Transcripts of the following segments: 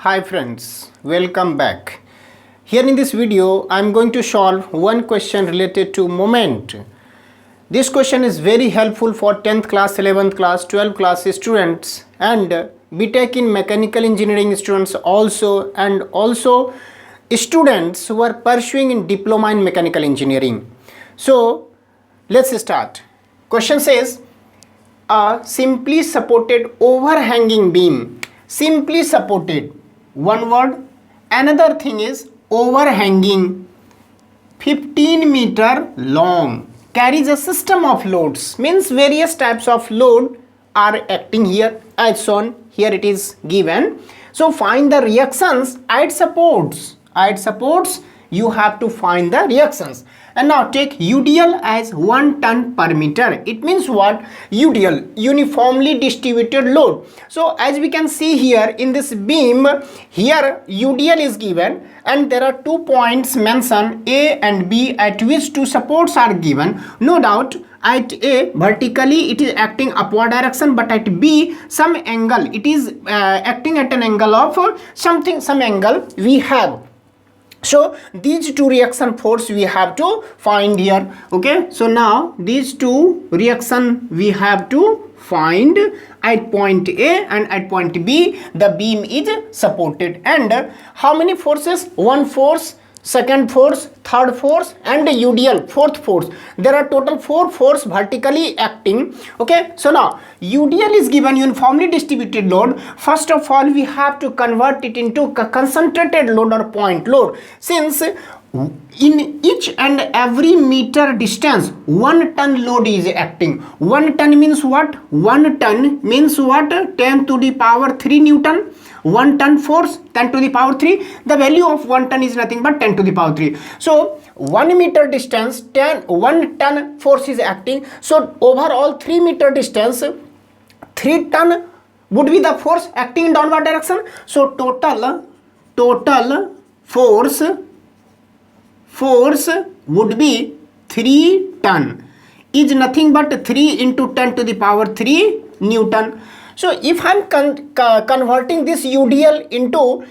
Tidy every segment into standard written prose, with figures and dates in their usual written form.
Hi friends, welcome back. Here in this video, I am going to solve one question related to moment. This question is very helpful for 10th class, 11th class, 12th class students and BTech in mechanical engineering students also, and also students who are pursuing in diploma in mechanical engineering. So let's start. Question says, a simply supported overhanging beam, simply supported, one word. Another thing is overhanging, 15 meter long, carries a system of loads, means various types of load are acting here as shown. Here it is given. So find the reactions it supports. It supports, you have to find the reactions. And now take UDL as 1 ton per meter. It means what? UDL, uniformly distributed load. So as we can see here in this beam, here UDL is given and there are 2 points mentioned, A and B, at which 2 supports are given. No doubt at A vertically it is acting upward direction, but at B some angle, it is acting at an angle of some angle we have. So these 2 reaction force we have to find here. Okay, so now these 2 reaction we have to find at point A and at point B. The beam is supported, and how many forces? 1 force, second force, third force, and UDL, fourth force. There are total 4 force vertically acting. Okay, so now UDL is given uniformly distributed load. First of all, we have to convert it into concentrated load or point load. Since in each and every meter distance 1 ton load is acting. 1 ton means what? 1 ton means what? 10 to the power 3 Newton. 1 ton force, 10 to the power 3. The value of 1 ton is nothing but 10 to the power 3. So 1 meter distance, 1 ton force is acting. So overall 3 meter distance, 3 ton would be the force acting in downward direction. So total force would be 3 ton, is nothing but 3 into 10 to the power 3 Newton. So if I am converting this UDL into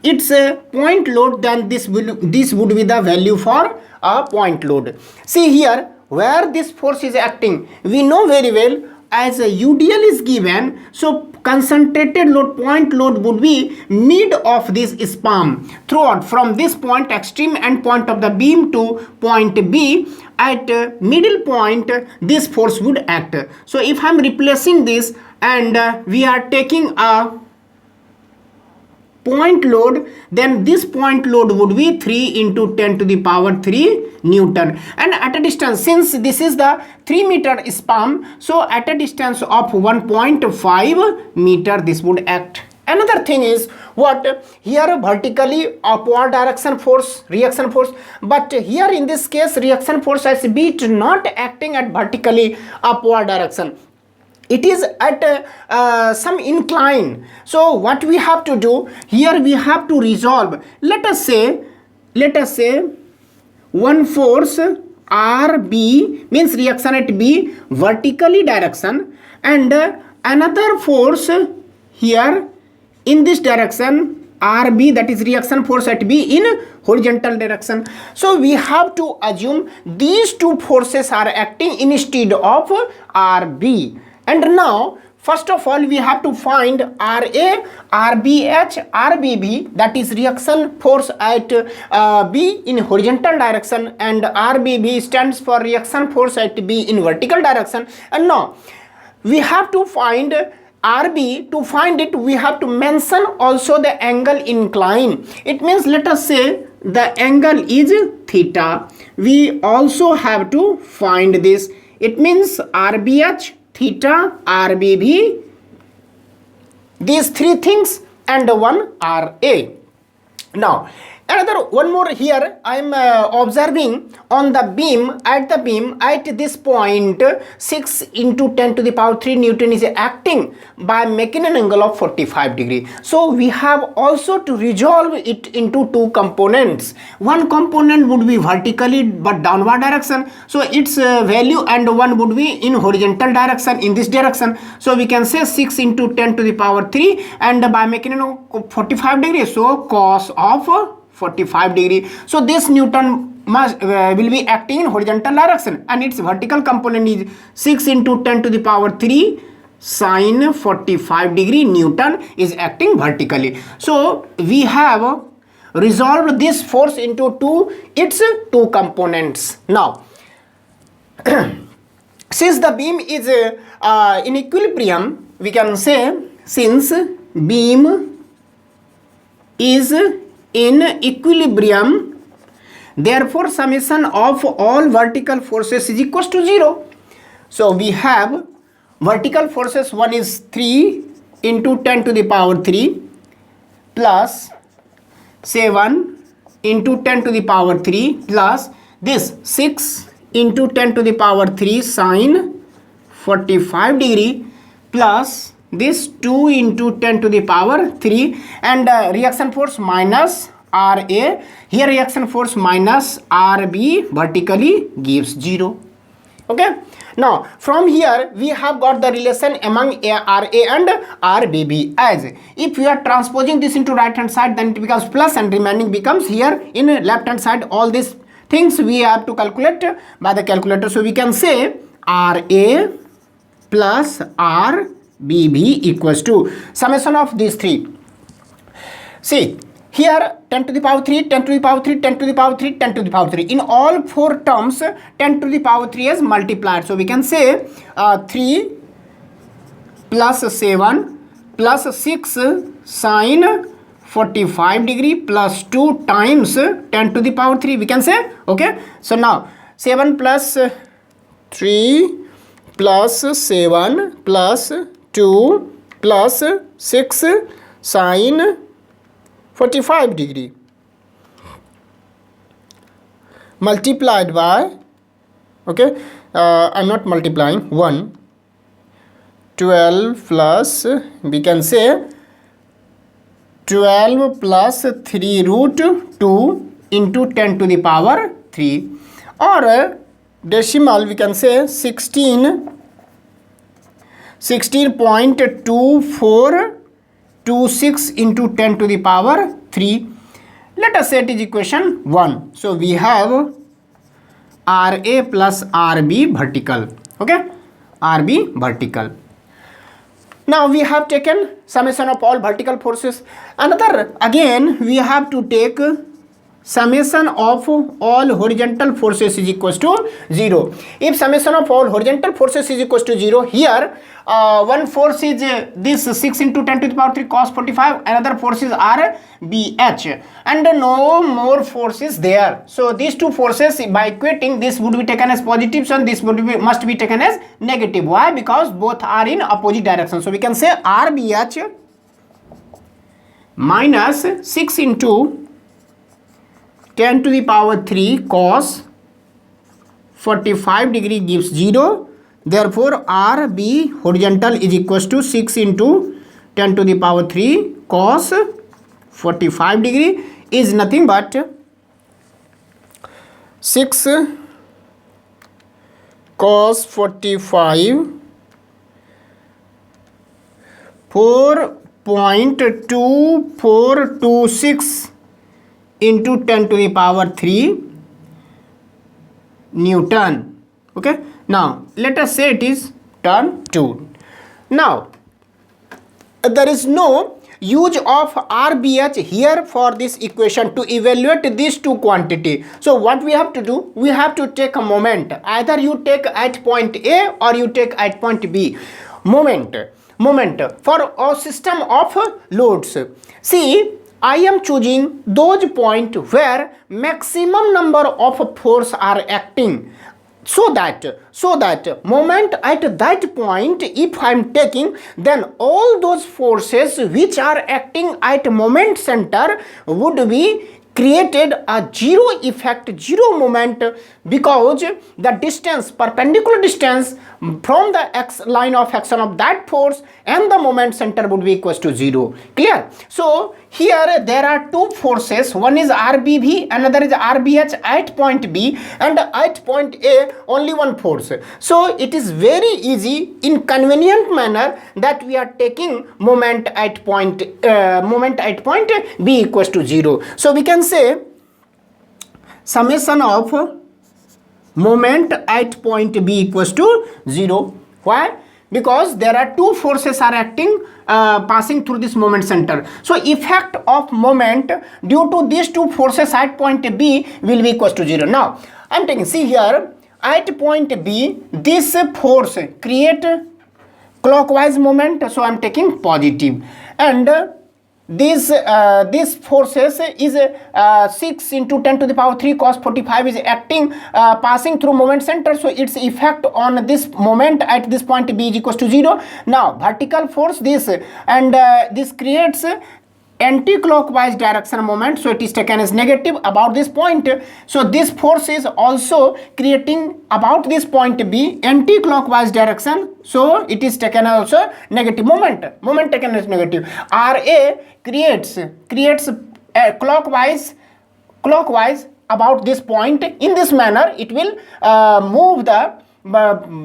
its point load, then this would be the value for a point load. See here where this force is acting, we know very well, as a UDL is given, so concentrated load, point load would be mid of this span throughout, from this point, extreme end point of the beam, to point B. At middle point this force would act. So if I am replacing this and we are taking a point load, then this point load would be 3 into 10 to the power 3 Newton. And at a distance, since this is the 3 meter span, so at a distance of 1.5 meter this would act. Another thing is what? Here vertically upward direction force, reaction force, but here in this case reaction force as B is not acting at vertically upward direction. It is at some incline. So what we have to do here, we have to resolve. Let us say one force RB means reaction at B vertically direction, and another force here in this direction RB, that is reaction force at B in horizontal direction. So we have to assume these 2 forces are acting instead of RB. And now first of all we have to find RA, RBH, RBB, that is reaction force at B in horizontal direction, and RBB stands for reaction force at B in vertical direction. And now we have to find RB. To find it, we have to mention also the angle incline. It means, let us say the angle is theta. We also have to find this. It means RBH, theta, RBB, these 3 things, and one RA. Now Another one more here I am observing on the beam at this point 6 into 10 to the power 3 Newton is acting by making an angle of 45 degree. So we have also to resolve it into two components. One component would be vertically but downward direction, so its value, and one would be in horizontal direction, in this direction. So we can say 6 into 10 to the power 3 and by making 45 degree, so cos of 45 degree. So this Newton must will be acting in horizontal direction, and its vertical component is 6 into 10 to the power 3 sine 45 degree Newton is acting vertically. So we have resolved this force into its two components. Now since the beam is in equilibrium, we can say since beam is in equilibrium, therefore summation of all vertical forces is equals to 0. So we have vertical forces, one is 3 into 10 to the power 3 plus 7 into 10 to the power 3 plus this 6 into 10 to the power 3 sine 45 degree plus this 2 into 10 to the power 3, and reaction force minus RA. Here reaction force minus RB vertically gives 0. Okay. Now from here we have got the relation among RA and RBB, as if we are transposing this into right hand side, then it becomes plus and remaining becomes here in left hand side. All these things we have to calculate by the calculator. So we can say RA plus RBB equals to summation of these three. See here 10 to the power 3, 10 to the power 3, 10 to the power 3, 10 to the power 3. In all four terms 10 to the power 3 is multiplied. So we can say 3 plus 7 plus 6 sine 45 degree plus 2 times 10 to the power 3, we can say. Okay. So now 7 plus 3 plus 7 plus 2 plus 6 sine 45 degree multiplied by, okay, I'm not multiplying, 1, 12 plus, we can say 12 plus 3 root 2 into 10 to the power 3, or decimal we can say 16.2426 into 10 to the power 3. Let us say it is equation 1. So we have RA plus RB vertical. Okay, RB vertical. Now we have taken summation of all vertical forces. Another, again we have to take summation of all horizontal forces is equals to 0. If summation of all horizontal forces is equals to 0, here one force is this 6 into 10 to the power 3 cos 45, another forces are BH, and no more forces there. So these two forces, by equating, this would be taken as positive and this would be must be taken as negative. Why? Because both are in opposite direction. So we can say RBH minus 6 into 10 to the power 3 cos 45 degree gives 0. Therefore RB horizontal is equals to 6 into 10 to the power 3 cos 45 degree is nothing but 6 cos 45 4.2426 into 10 to the power 3 Newton. Okay. Now let us say it is turn 2. Now there is no use of RBH here for this equation to evaluate these two quantity. So what we have to do, we have to take a moment. Either you take at point A or you take at point B. Moment for a system of loads. See, I am choosing those points where maximum number of force are acting, so that moment at that point, if I am taking, then all those forces which are acting at moment center would be created a zero effect, zero moment, because the distance, perpendicular distance from the x line of action of that force and the moment center would be equals to 0. Clear? So here there are two forces, one is RBV, another is RBH at point B, and at point A only one force. So it is very easy in convenient manner that we are taking moment at point B equals to 0. So we can say summation of moment at point B equals to 0. Why? Because there are two forces are acting, passing through this moment center. So effect of moment due to these two forces at point B will be equals to 0. Now I am taking, see here, at point B this force create clockwise moment, so I am taking positive, and this forces is 6 into 10 to the power 3 cos 45 is acting, passing through moment center, so its effect on this moment at this point B is equals to 0. Now vertical force this, and this creates anti-clockwise direction moment, so it is taken as negative about this point. So this force is also creating about this point B anti-clockwise direction, so it is taken also negative moment taken as negative. RA creates clockwise about this point. In this manner it will move the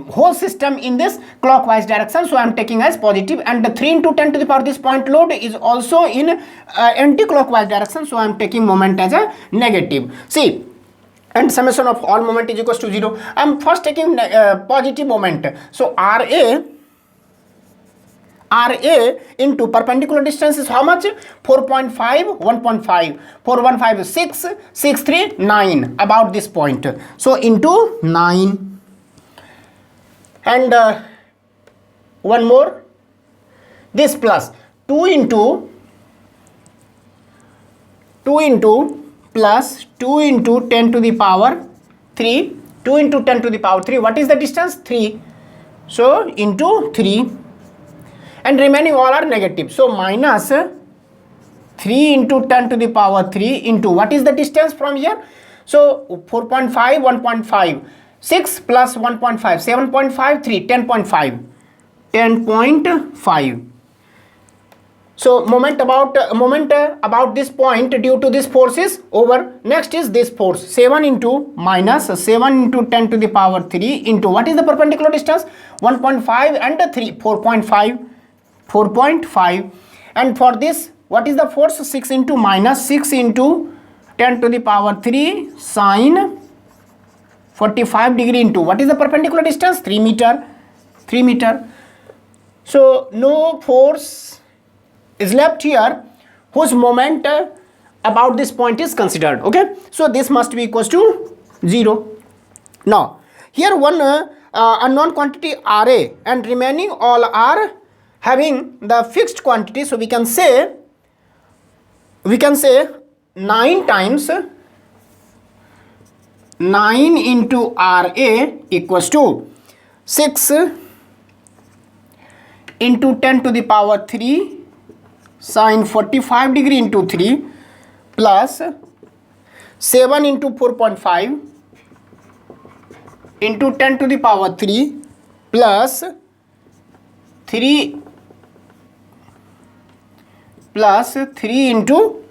whole system in this clockwise direction, so I am taking as positive, and the 3 into 10 to the power this point load is also in anti-clockwise direction, so I am taking moment as a negative. See, and summation of all moment is equals to 0. I am first taking positive moment, so RA into perpendicular distance is how much? 4.5, 1.5, 415 is 6, 6, 3, 9 about this point, so into 9. And one more, this plus 2 into plus 2 into 10 to the power 3, 2 into 10 to the power 3, what is the distance? 3, so into 3, and remaining all are negative, so minus 3 into 10 to the power 3 into what is the distance from here? So 4.5, 1.5, 6 plus 1.5, 7.53, 10.5, 10.5. So moment about this point due to this force is over. Next is this force, 7 into minus 7 into 10 to the power 3 into what is the perpendicular distance? 1.5 and 3, 4.5. And for this, what is the force? 6 into minus 6 into 10 to the power 3 sine 45 degree into what is the perpendicular distance? 3 meter. So no force is left here whose moment about this point is considered. Okay, so this must be equals to 0. Now here one unknown quantity RA and remaining all are having the fixed quantity, so we can say 9 times 9 into RA equals to 6 into 10 to the power 3 sine 45 degree into 3 plus 7 into 4.5 into 10 to the power 3 plus 3 into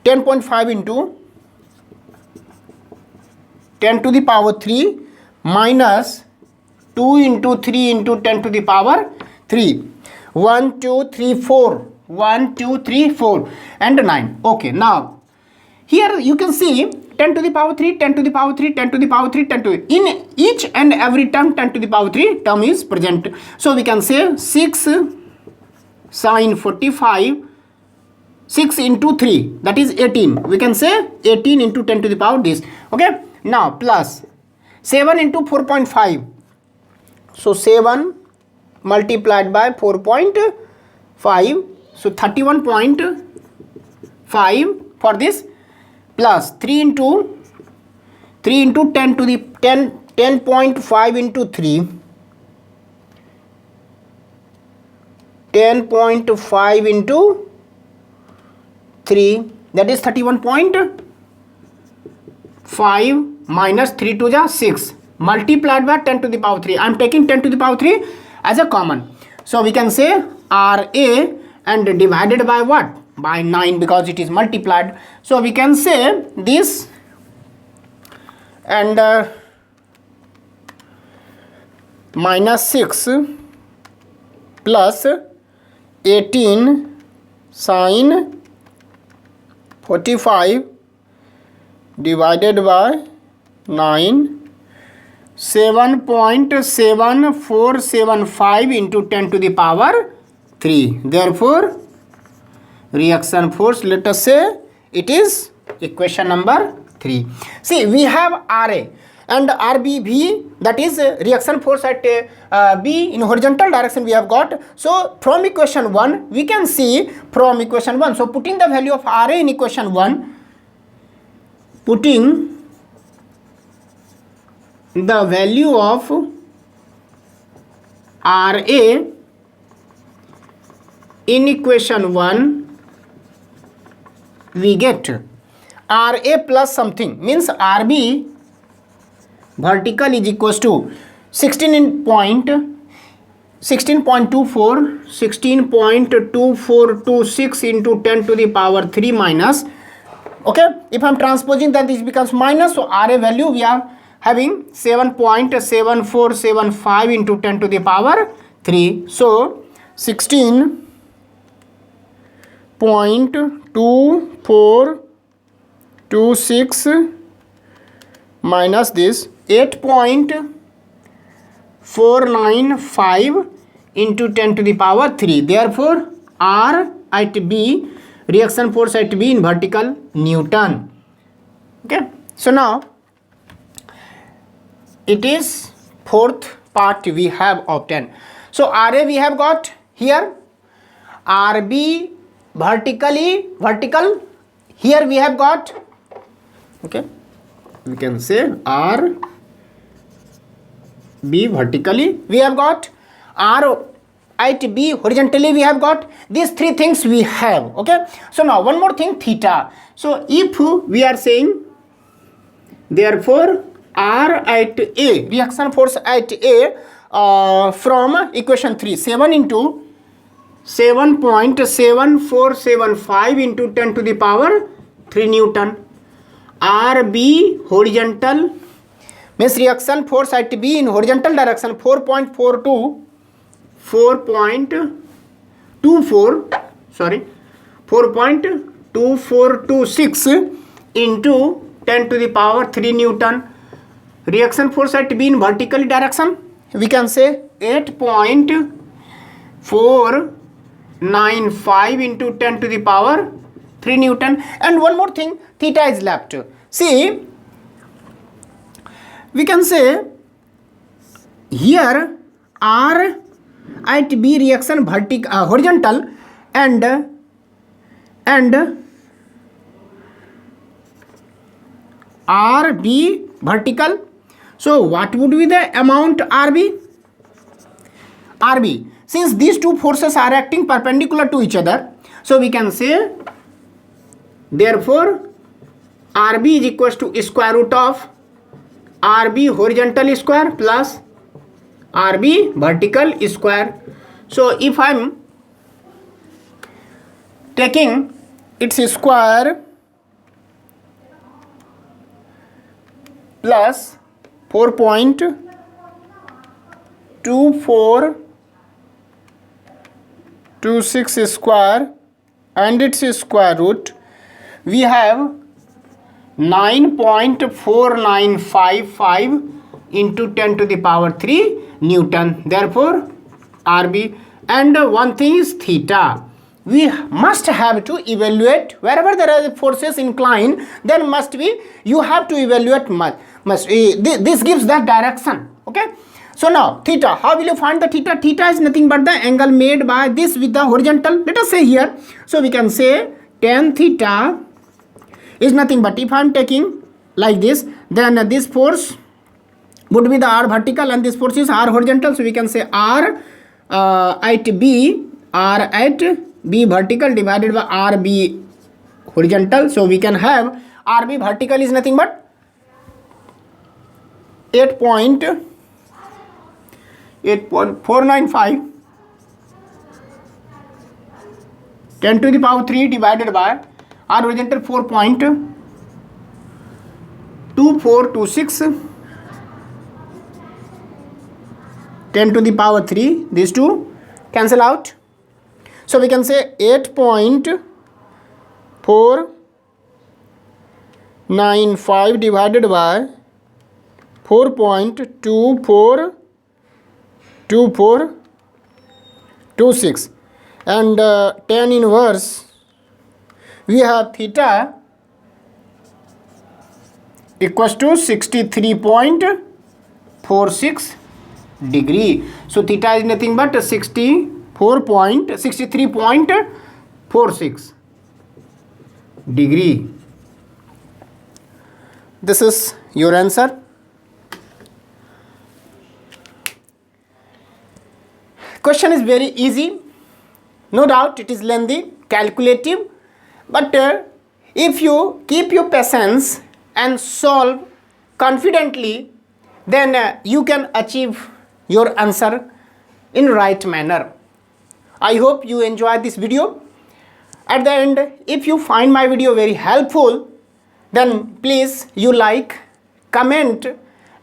10.5 into 10 to the power 3 minus 2 into 3 into 10 to the power 3. 1, 2, 3, 4. 1, 2, 3, 4 and 9. Okay, now here you can see 10 to the power 3, 10 to the power 3, 10 to the power 3, 10 to the, in each and every term 10 to the power 3 term is present. So we can say 6 sine 45, 6 into 3, that is 18. We can say 18 into 10 to the power this. Okay, now plus 7 into 4.5. So 7 multiplied by 4.5, so 31.5 for this, plus 3 into 10 to the 10.5 into 3, 10.5 into 3, that is 31.5. 5 minus 3 to the 6 multiplied by 10 to the power 3. I am taking 10 to the power 3 as a common. So we can say RA and divided by what? By 9, because it is multiplied. So we can say this and minus 6 plus 18 sin 45 divided by 9, 7.7475 into 10 to the power 3. Therefore, reaction force, let us say it is equation number 3. See, we have RA and RBV, that is reaction force at B in horizontal direction we have got. So from equation 1 we can see from equation 1. So putting the value of RA in equation 1, putting the value of RA in equation 1, we get RA plus something, means RB vertical is equals to 16.2426 into 10 to the power 3 minus, okay, if I am transposing that this becomes minus, so RA value we are having 7.7475 into 10 to the power 3. So 16.2426 minus this 8.495 into 10 to the power 3. Therefore, R at B, reaction force at B in vertical Newton. Okay. So now, it is fourth part we have obtained. So RA we have got here, RB vertical, here we have got, okay, we can say RB vertically we have got, R at B horizontally we have got. These three things we have. Okay, so now one more thing, theta. So if we are saying, therefore R at A, reaction force at A from equation 3, 7 into 7.7475 into 10 to the power 3 Newton. RB horizontal means reaction force at B in horizontal direction 4.2426 into 10 to the power 3 Newton. Reaction force at B in vertical direction, we can say 8.495 into 10 to the power 3 Newton. And one more thing, theta is left. See, we can say here R at B reaction horizontal and RB vertical. So what would be the amount RB? RB, since these two forces are acting perpendicular to each other, so we can say, therefore RB is equals to square root of RB horizontal square plus RB vertical square. So if I am taking its square plus 4.2426 square and its square root, we have 9.4955 into 10 to the power 3 Newton. Therefore RB. And one thing is theta. We must have to evaluate wherever there are forces incline, then must be, you have to evaluate this gives that direction. Okay, so now theta, how will you find the theta? Theta is nothing but the angle made by this with the horizontal, let us say here. So we can say tan theta is nothing but, if I am taking like this, then this force would be the R vertical and this force is R horizontal. So we can say R at B vertical divided by RB horizontal. So we can have RB vertical is nothing but 8.495 10 to the power 3 divided by r horizontal 4.2426 10 to the power 3, these two cancel out. So we can say 8.495 divided by 4.2426 and tan inverse, we have theta equals to 63.46 degree. So theta is nothing but 63.46 degree. This is your answer. Question is very easy. No doubt it is lengthy, calculative, but if you keep your patience and solve confidently, then you can achieve your answer in right manner. I hope you enjoyed this video. At the end, if you find my video very helpful, then please you like, comment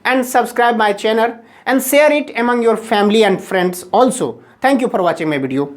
and subscribe my channel and share it among your family and friends also. Thank you for watching my video.